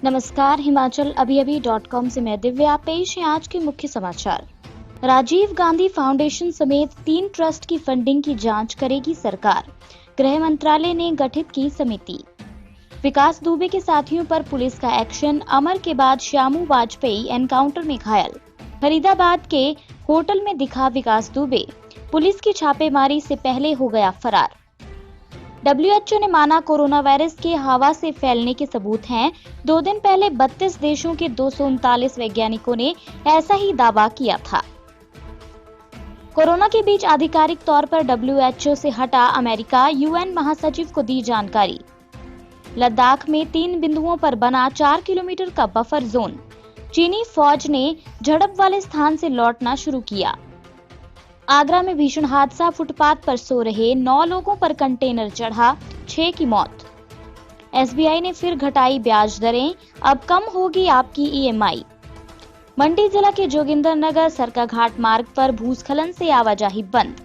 नमस्कार, हिमाचल अभी-अभी.com से मैं दिव्या। पेश है आज के मुख्य समाचार। राजीव गांधी फाउंडेशन समेत 3 ट्रस्ट की फंडिंग की जांच करेगी सरकार। गृह मंत्रालय ने गठित की समिति। विकास दुबे के साथियों पर पुलिस का एक्शन। अमर के बाद श्यामू वाजपेयी एनकाउंटर में घायल। फरीदाबाद के होटल में दिखा विकास दुबे। पुलिस की छापेमारी से पहले हो गया फरार। WHO ने माना कोरोना वायरस के हवा से फैलने के सबूत हैं। 2 दिन पहले 32 देशों के 239 वैज्ञानिकों ने ऐसा ही दावा किया था। कोरोना के बीच आधिकारिक तौर पर WHO से हटा अमेरिका। UN महासचिव को दी जानकारी। लद्दाख में 3 बिंदुओं पर बना 4 किलोमीटर का बफर जोन। चीनी फौज ने झड़प वाले स्थान से लौटना शुरू किया। आगरा में भीषण हादसा। फुटपाथ पर सो रहे 9 लोगों पर कंटेनर चढ़ा, 6 की मौत। SBI ने फिर घटाई ब्याज दरें, अब कम होगी आपकी EMI। मंडी जिला के जोगिंदरनगर सरकाघाट मार्ग पर भूस्खलन से आवाजाही बंद।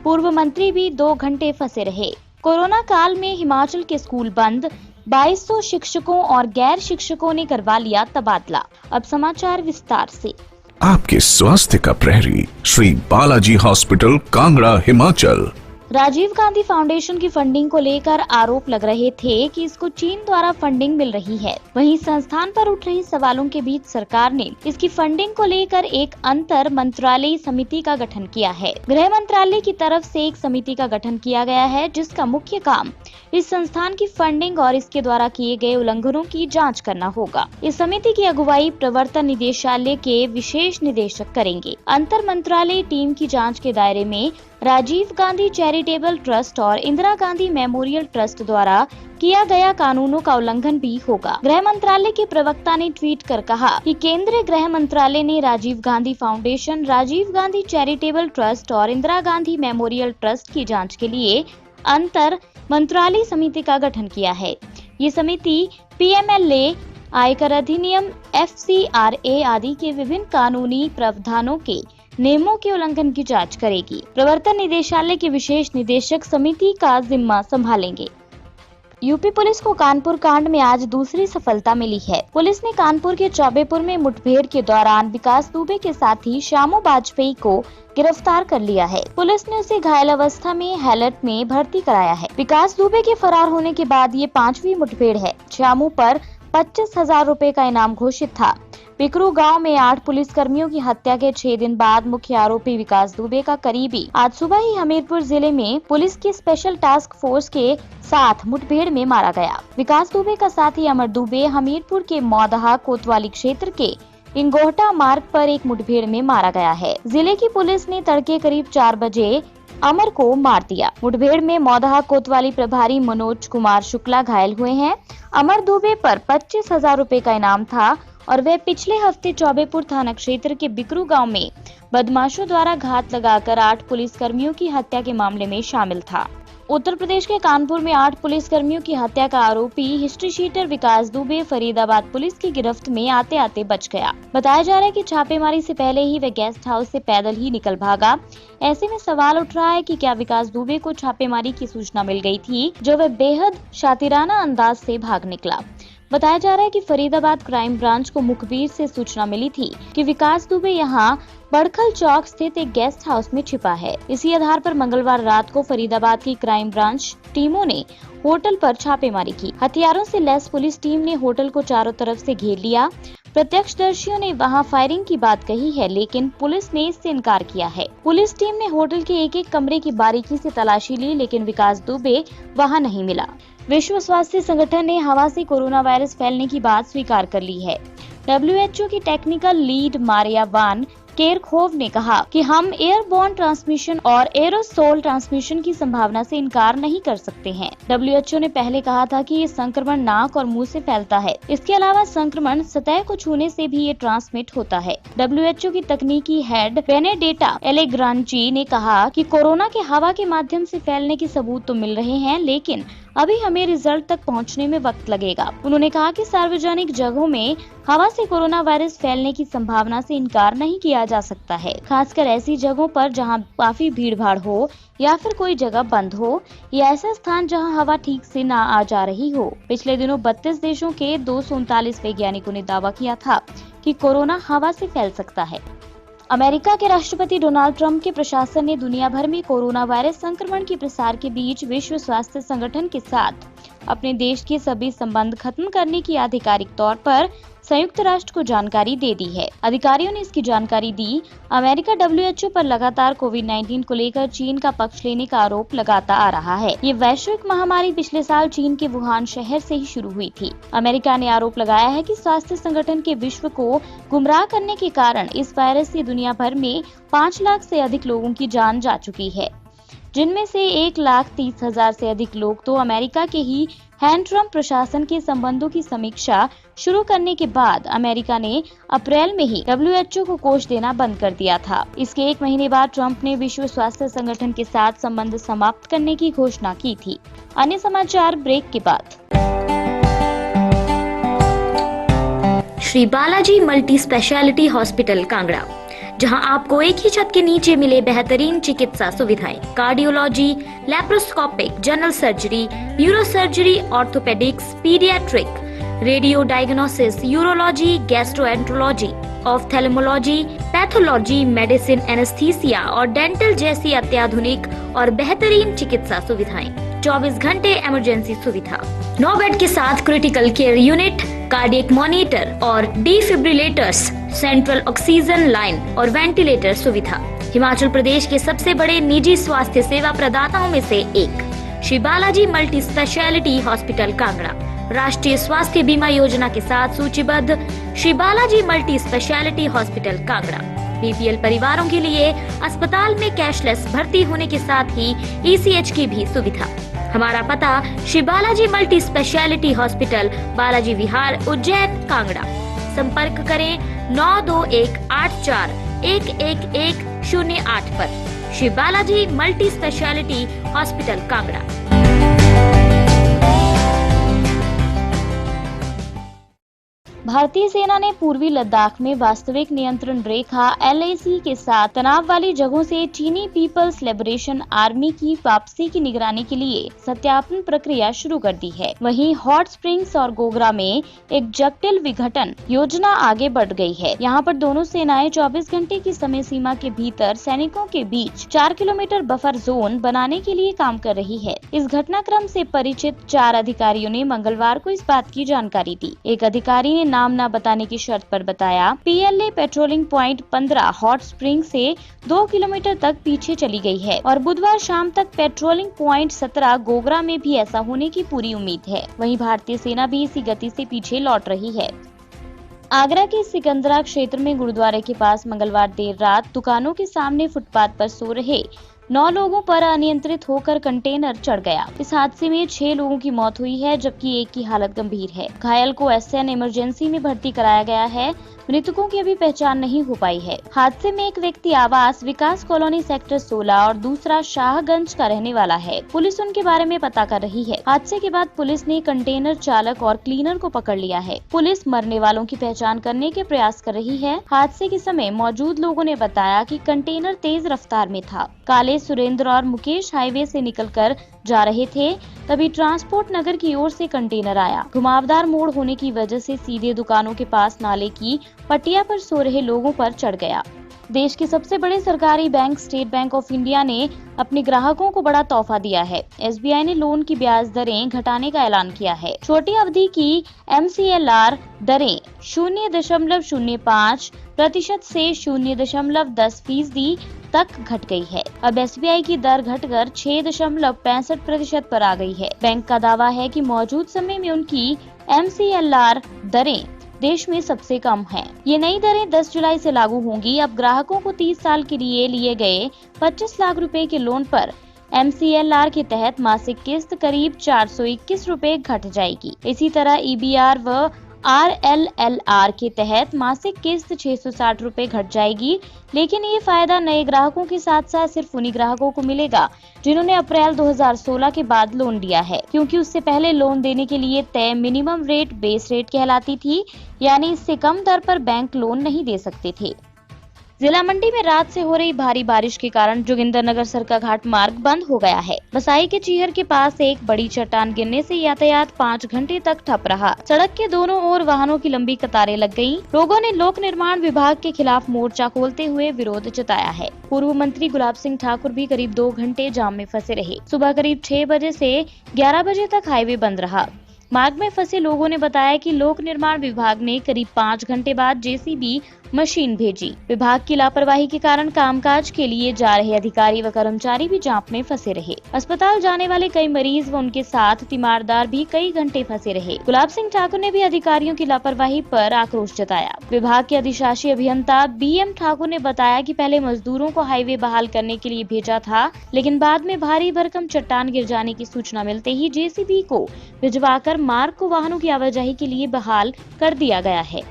पूर्व मंत्री भी 2 घंटे फंसे रहे। कोरोना काल में हिमाचल के स्कूल बंद। 2200 शिक्षकों और गैर शिक्षकों ने करवा लिया तबादला। अब समाचार विस्तार से। आपके स्वास्थ्य का प्रहरी श्री बालाजी हॉस्पिटल कांगड़ा हिमाचल। राजीव गांधी फाउंडेशन की फंडिंग को लेकर आरोप लग रहे थे कि इसको चीन द्वारा फंडिंग मिल रही है। वहीं संस्थान पर उठ रहे सवालों के बीच सरकार ने इसकी फंडिंग को लेकर एक अंतर मंत्रालयी समिति का गठन किया है। गृह मंत्रालय की तरफ से एक समिति का गठन किया गया है, जिसका मुख्य काम इस संस्थान की फंडिंग और इसके द्वारा किए गए उल्लंघनों की जांच करना होगा। इस समिति की अगुवाई प्रवर्तन निदेशालय के विशेष निदेशक करेंगे। अंतर मंत्रालयी टीम की जांच के दायरे में राजीव गांधी चैरिटेबल ट्रस्ट और इंदिरा गांधी मेमोरियल ट्रस्ट द्वारा किया गया कानूनों का उल्लंघन भी होगा। गृह मंत्रालय के प्रवक्ता ने ट्वीट कर कहा कि केंद्रीय गृह मंत्रालय ने Rajiv Gandhi Foundation, Rajiv Gandhi Charitable Trust और इंदिरा गांधी मेमोरियल ट्रस्ट की जांच के लिए अंतर मंत्रालय समिति का गठन किया है। ये समिति PMLA, आयकर अधिनियम, FCRA आदि के विभिन्न कानूनी प्रावधानों के नियमों के उल्लंघन की जांच करेगी। प्रवर्तन निदेशालय के विशेष निदेशक समिति का जिम्मा संभालेंगे। यूपी पुलिस को कानपुर कांड में आज दूसरी सफलता मिली है। पुलिस ने कानपुर के चौबेपुर में मुठभेड़ के दौरान विकास दुबे के साथी श्यामू वाजपेयी को गिरफ्तार कर लिया है। पुलिस ने उसे घायल अवस्था में हैलट में भर्ती कराया है। विकास दुबे के फरार होने के बाद ये 5वीं मुठभेड़ है। श्यामू पर 25,000 रुपए का इनाम घोषित था। पिकरू गांव में 8 पुलिसकर्मियों की हत्या के 6 दिन बाद मुख्य आरोपी विकास दुबे का करीबी आज सुबह ही हमीरपुर जिले में पुलिस की स्पेशल टास्क फोर्स के साथ मुठभेड़ में मारा गया। विकास दुबे का साथी अमर दुबे हमीरपुर के मौदहा कोतवाली क्षेत्र के इंगोहटा मार्ग पर एक मुठभेड़ में मारा गया है। जिले की पुलिस ने तड़के करीब 4 बजे अमर को मार दिया। मुठभेड़ में मौदहा कोतवाली प्रभारी मनोज कुमार शुक्ला घायल हुए हैं। अमर दुबे पर 25,000 रुपए का इनाम था और वह पिछले हफ्ते चौबेपुर थाना क्षेत्र के बिकरू गांव में बदमाशों द्वारा घात लगाकर 8 पुलिसकर्मियों की हत्या के मामले में शामिल था। उत्तर प्रदेश के कानपुर में 8 पुलिसकर्मियों की हत्या का आरोपी हिस्ट्री शीटर विकास दुबे फरीदाबाद पुलिस की गिरफ्त में आते आते बच गया। बताया जा रहा है कि छापेमारी से पहले ही वह गेस्ट हाउस से पैदल ही निकल भागा। ऐसे में सवाल उठ रहा है कि क्या विकास दुबे को छापेमारी की सूचना मिल गई थी, जो वह बेहद शातिराना अंदाज से भाग निकला। बताया जा रहा है कि फरीदाबाद क्राइम ब्रांच को मुखबिर से सूचना मिली थी कि विकास दुबे यहां बड़खल चौक स्थित एक गेस्ट हाउस में छिपा है। इसी आधार पर मंगलवार रात को फरीदाबाद की क्राइम ब्रांच टीमों ने होटल पर छापेमारी की। हथियारों से लैस पुलिस टीम ने होटल को चारों तरफ से घेर लिया। प्रत्यक्षदर्शियों ने वहां फायरिंग की बात कही है, लेकिन पुलिस ने इससे इनकार किया है। पुलिस टीम ने होटल के एक-एक कमरे की बारीकी से तलाशी ली, लेकिन विकास दुबे वहां नहीं मिला। विश्व स्वास्थ्य संगठन ने हवा से कोरोना वायरस फैलने की बात स्वीकार कर ली है। WHO की technical lead Maria Van Kerkhove ने कहा कि हम एयरबोर्न ट्रांसमिशन और एरोसोल ट्रांसमिशन की संभावना से इनकार नहीं कर सकते हैं। WHO ने पहले कहा था कि ये संक्रमण नाक और मुंह से फैलता है। इसके अलावा संक्रमण सतह को छूने से भी ये ट्रांसमिट होता है। WHO की तकनीकी हेड बेनेडेटा एलेग्रांची ने कहा कि कोरोना के हवा के माध्यम से फैलने के सबूत तो मिल रहे हैं, लेकिन अभी हमें रिजल्ट तक पहुंचने में वक्त लगेगा। उन्होंने कहा कि सार्वजनिक जगहों में हवा से कोरोना वायरस फैलने की संभावना से इनकार नहीं किया जा सकता है, खासकर ऐसी जगहों पर जहां काफी भीड़ भाड़ हो या फिर कोई जगह बंद हो या ऐसा स्थान जहां हवा ठीक से ना आ जा रही हो। पिछले दिनों 32 देशों के 239 वैज्ञानिकों ने दावा किया था कि कोरोना हवा से फैल सकता है। अमेरिका के राष्ट्रपति डोनाल्ड ट्रंप के प्रशासन ने दुनिया भर में कोरोना वायरस संक्रमण के प्रसार के बीच विश्व स्वास्थ्य संगठन के साथ अपने देश के सभी संबंध खत्म करने की आधिकारिक तौर पर संयुक्त राष्ट्र को जानकारी दे दी है। अधिकारियों ने इसकी जानकारी दी। अमेरिका WHO पर लगातार कोविड-19 को लेकर चीन का पक्ष लेने का आरोप लगाता आ रहा है। ये वैश्विक महामारी पिछले साल चीन के वुहान शहर से ही शुरू हुई थी। अमेरिका ने आरोप लगाया है कि स्वास्थ्य संगठन के विश्व को गुमराह करने के कारण इस वायरस से दुनिया भर में 5 लाख से अधिक लोगों की जान जा चुकी है, जिनमें से 1,30,000 से अधिक लोग तो अमेरिका के ही हैं। ट्रंप प्रशासन के संबंधों की समीक्षा शुरू करने के बाद अमेरिका ने अप्रैल में ही WHO को कोष देना बंद कर दिया था। इसके 1 महीने बाद ट्रंप ने विश्व स्वास्थ्य संगठन के साथ संबंध समाप्त करने की घोषणा की थी। अन्य समाचार ब्रेक के बाद। Shri Balaji multi speciality hospital Kangra, जहां आपको एक ही छत के नीचे मिले बेहतरीन चिकित्सा सुविधाएं, cardiology, laparoscopic, general surgery, neuro surgery, orthopaedics, paediatric, radio diagnosis, urology, gastroenterology, ophthalmology, pathology, medicine, anaesthesia और डेंटल जैसी अत्याधुनिक और बेहतरीन चिकित्सा सुविधाएं, 24 घंटे इमरजेंसी सुविधा, 9 बेड के साथ critical care unit, cardiac monitor और डिफिब्रिलेटर्स, सेंट्रल ऑक्सीजन लाइन और वेंटिलेटर सुविधा। हिमाचल प्रदेश के सबसे बड़े निजी स्वास्थ्य सेवा प्रदाताओं में से एक Shri Balaji multi speciality hospital Kangra राष्ट्रीय स्वास्थ्य बीमा योजना के साथ सूचीबद्ध Shri Balaji multi speciality hospital Kangra BPL परिवारों के लिए अस्पताल में कैशलेस भर्ती होने के साथ ही ECH की भी सुविधा। हमारा पता Shri Balaji multi speciality hospital, Balaji Vihar, Ujjain, Kangra. संपर्क करें 9218411108 पर। Shri Balaji multi speciality hospital Kangra. भारतीय सेना ने पूर्वी लद्दाख में वास्तविक नियंत्रण रेखा LAC के साथ तनाव वाली जगहों से चीनी पीपल्स लिबरेशन आर्मी की वापसी की निगरानी के लिए सत्यापन प्रक्रिया शुरू कर दी है। वहीं हॉट स्प्रिंग्स और गोगरा में एक जटिल विघटन योजना आगे बढ़ गई है। यहां पर दोनों सेनाएं 24 घंटे की समय सीमा के भीतर सैनिकों के बीच 4 किलोमीटर बफर जोन बनाने के लिए काम कर रही है। इस घटनाक्रम से परिचित 4 अधिकारियों ने मंगलवार को इस बात की जानकारी दी। एक अधिकारी ने नाम न बताने की शर्त पर बताया, PLA patrolling point 15 hot spring से 2 किलोमीटर तक पीछे चली गई है और बुधवार शाम तक पेट्रोलिंग पॉइंट 17 गोगरा में भी ऐसा होने की पूरी उम्मीद है। वहीं भारतीय सेना भी इसी गति से पीछे लौट रही है। आगरा के सिकंदरा क्षेत्र में गुरुद्वारे के पास मंगलवार देर रात दुकानों के सामने फुटपाथ पर सो रहे 9 लोगों पर अनियंत्रित होकर कंटेनर चढ़ गया। इस हादसे में 6 लोगों की मौत हुई है, जबकि एक की हालत गंभीर है। घायल को SN इमरजेंसी में भर्ती कराया गया है। मृतकों की अभी पहचान नहीं हो पाई है। हादसे में एक व्यक्ति आवास विकास कॉलोनी सेक्टर 16 और दूसरा शाहगंज का रहने वाला है। पुलिस उनके बारे में पता कर रही है। हादसे के बाद पुलिस ने कंटेनर चालक और क्लीनर को पकड़ लिया है। पुलिस मरने वालों की पहचान करने के प्रयास कर रही है। हादसे के समय मौजूद लोगों ने बताया कि कंटेनर तेज रफ्तार में था। काले, सुरेंद्र और मुकेश हाईवे से निकलकर जा रहे थे, तभी ट्रांसपोर्ट नगर की ओर से कंटेनर आया। घुमावदार मोड़ होने की वजह से सीधे दुकानों के पास नाले की पटिया पर सो रहे लोगों पर चढ़ गया। देश के सबसे बड़े सरकारी bank state bank of India ने अपने ग्राहकों को बड़ा तोहफा दिया है। SBI ने लोन की ब्याज दरें घटाने का ऐलान किया है। छोटी अवधि की MCLR दरें 0.05% से 0.10% तक घट गई है। अब SBI की दर घटकर 6.65% पर आ गई है। बैंक का दावा है कि मौजूद समय में उनकी MCLR दरें देश में सबसे कम है। ये नई दरें 10 जुलाई से लागू होंगी। अब ग्राहकों को 30 साल के लिए लिए गए 25 लाख रुपए के लोन पर MCLR के तहत मासिक किस्त करीब 421 रुपए घट जाएगी। इसी तरह EBR व RLLR के तहत मासिक किस्त 660 रुपए घट जाएगी, लेकिन ये फायदा नए ग्राहकों के साथ साथ सिर्फ उन्हीं ग्राहकों को मिलेगा जिन्होंने अप्रैल 2016 के बाद लोन लिया है, क्योंकि उससे पहले लोन देने के लिए तय मिनिमम रेट बेस रेट कहलाती थी, यानी इससे कम दर पर बैंक लोन नहीं दे सकते थे। जिला मंडी में रात से हो रही भारी बारिश के कारण जोगिंदरनगर सरका घाट मार्ग बंद हो गया है। बसाई के चीहर के पास एक बड़ी चट्टान गिरने से यातायात 5 घंटे तक ठप रहा। सड़क के दोनों ओर वाहनों की लंबी कतारें लग गईं। लोगों ने लोक निर्माण विभाग के खिलाफ मोर्चा खोलते हुए विरोध जताया है। पूर्व मंत्री गुलाब सिंह ठाकुर भी करीब 2 घंटे जाम में फंसे रहे। सुबह करीब 6 बजे से 11 बजे तक हाईवे बंद रहा। मार्ग में फंसे लोगों ने बताया कि लोक निर्माण विभाग ने करीब 5 घंटे बाद जेसीबी मशीन भेजी। विभाग की लापरवाही के कारण कामकाज के लिए जा रहे अधिकारी व कर्मचारी भी जाम में फंसे रहे। अस्पताल जाने वाले कई मरीज व उनके साथ तीमारदार भी कई घंटे फंसे रहे। गुलाब सिंह ठाकुर ने भी अधिकारियों की लापरवाही पर आक्रोश जताया। विभाग के अधिशासी अभियंता BM ठाकुर ने बताया कि पहले मजदूरों को हाईवे बहाल करने के लिए भेजा था, लेकिन बाद में भारी भरकम चट्टान गिर जाने की सूचना मिलते ही जेसीबी को भिजवाकर मार्ग को वाहनों की आवाजाही के लिए बहाल कर दिया गया है।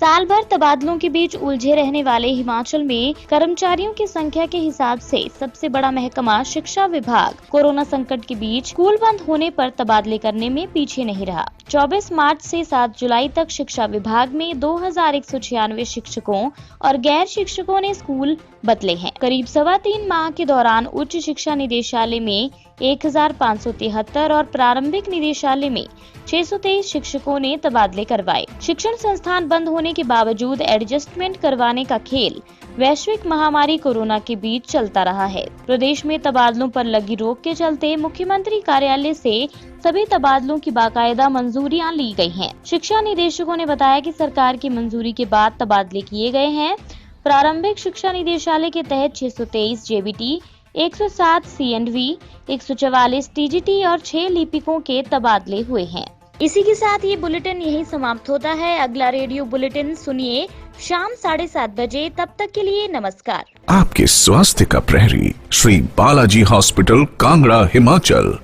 साल भर तबादलों के बीच उलझे रहने वाले हिमाचल में कर्मचारियों की संख्या के हिसाब से सबसे बड़ा महकमा शिक्षा विभाग कोरोना संकट के बीच स्कूल बंद होने पर तबादले करने में पीछे नहीं रहा। 24 मार्च से 7 जुलाई तक शिक्षा विभाग में 2196 शिक्षकों और गैर शिक्षकों ने स्कूल बदले हैं। करीब 3.25 माह के दौरान उच्च शिक्षा निदेशालय में 1573 और प्रारंभिक निदेशालय में 623 शिक्षकों ने तबादले करवाए। शिक्षण संस्थान बंद होने के बावजूद एडजस्टमेंट करवाने का खेल वैश्विक महामारी कोरोना के बीच चलता रहा है। प्रदेश में तबादलों पर लगी रोक के चलते मुख्यमंत्री कार्यालय से सभी तबादलों की बाकायदा मंजूरियां ली गई हैं। शिक्षा निदेशकों ने बताया कि सरकार की मंजूरी के बाद तबादले किए गए हैं। प्रारंभिक शिक्षा निदेशालय के तहत 623 JBT, 107 CNV, 144 TGT और 6 लिपिकों के तबादले हुए हैं। इसी के साथ ये बुलेटिन यहीं समाप्त होता है। अगला रेडियो बुलेटिन सुनिए शाम 7:30 बजे। तब तक के लिए नमस्कार। आपके स्वास्थ्य का प्रहरी श्री बालाजी हॉस्पिटल, कांगड़ा, हिमाचल।